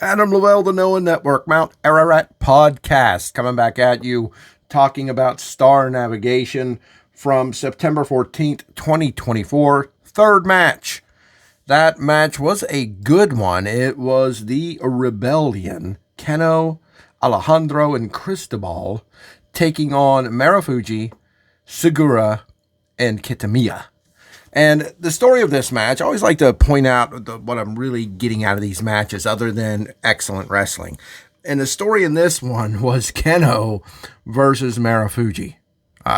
Adam Lavelle, the Noah Network, Mount Ararat Podcast, coming back at you, talking about Star Navigation from September 14th, 2024. Third match. That match was a good one. It was the Rebellion, Kenoh, Alejandro, and Cristobal taking on Marufuji, Sugiura, and Kitamiya. And the story of this match, I always like to point out what I'm really getting out of these matches other than excellent wrestling. And the story in this one was Kenoh versus Marufuji.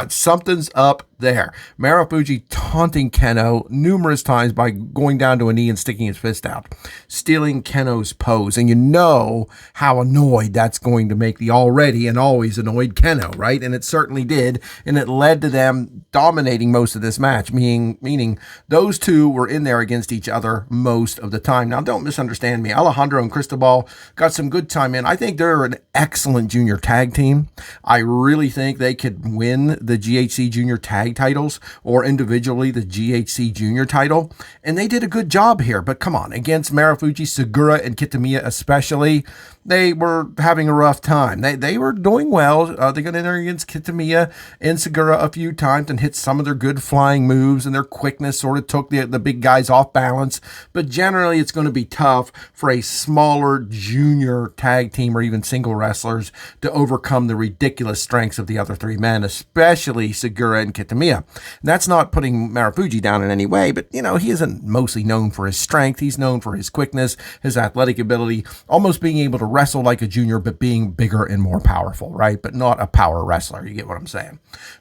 Something's up there. Marufuji taunting Kenoh numerous times by going down to a knee and sticking his fist out, stealing Kenoh's pose. And you know how annoyed that's going to make the already and always annoyed Kenoh, right? And it certainly did. And it led to them dominating most of this match, meaning those two were in there against each other most of the time. Now, don't misunderstand me. Alejandro and Cristobal got some good time in. I think they're an excellent junior tag team. I really think they could win the GHC junior tag titles or individually the GHC junior title. And they did a good job here. But come on, against Marufuji, Sugiura, and Kitamiya especially, they were having a rough time. They were doing well. They got in there against Kitamiya and Sugiura a few times and hit some of their good flying moves, and their quickness sort of took the big guys off balance. But generally, it's going to be tough for a smaller junior tag team or even single wrestlers to overcome the ridiculous strengths of the other three men, especially Sugiura and Kitamiya. And that's not putting Marufuji down in any way, but, you know, he isn't mostly known for his strength. He's known for his quickness, his athletic ability, almost being able to wrestle like a junior, but being bigger and more powerful, right? But not a power wrestler. You get what I'm saying?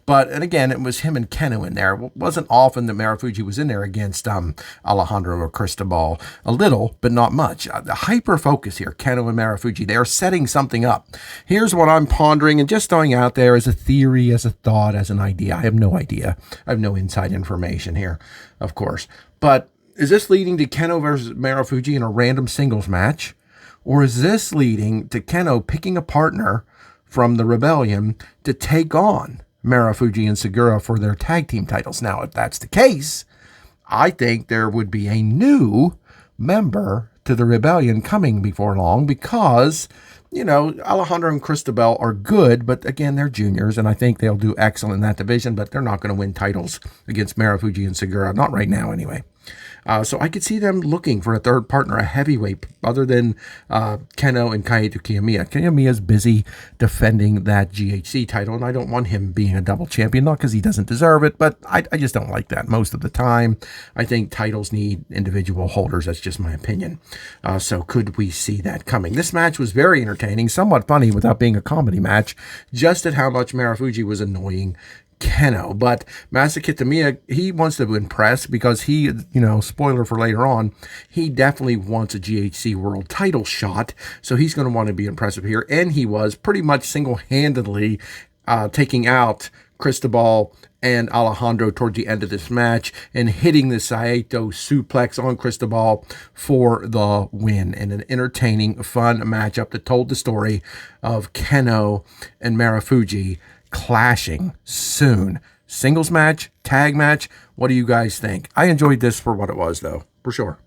And again, it was him and Kenoh in there. It wasn't often that Marufuji was in there against Alejandro or Cristobal. A little, but not much. The hyper focus here, Kenoh and Marufuji, they are setting something up. Here's what I'm pondering and just throwing out there as a theory, as a thought, as an idea. I have no idea. I have no inside information here, of course. But is this leading to Kenoh versus Marufuji in a random singles match? Or is this leading to Kenoh picking a partner from the Rebellion to take on Marufuji and Sugiura for their tag team titles? Now, if that's the case, I think there would be a new member to the Rebellion coming before long because, you know, Alejandro and Cristobal are good, but again, they're juniors, and I think they'll do excellent in that division, but they're not going to win titles against Marufuji and Sugiura, not right now anyway. So I could see them looking for a third partner, a heavyweight, other than Kenoh and Kitamiya. Kitamiya's busy defending that GHC title, and I don't want him being a double champion, not because he doesn't deserve it, but I just don't like that most of the time. I think titles need individual holders. That's just my opinion. So could we see that coming? This match was very entertaining, somewhat funny without being a comedy match, just at how much Marufuji was annoying Kenoh. But Masa Kitamiya, he wants to impress because he, you know, spoiler for later on, he definitely wants a GHC world title shot. So he's going to want to be impressive here. And he was pretty much single-handedly taking out Cristobal and Alejandro toward the end of this match and hitting the Saito suplex on Cristobal for the win in an entertaining, fun matchup that told the story of Kenoh and Marufuji clashing soon. Singles match, tag match. What do you guys think? I enjoyed this for what it was, though, for sure.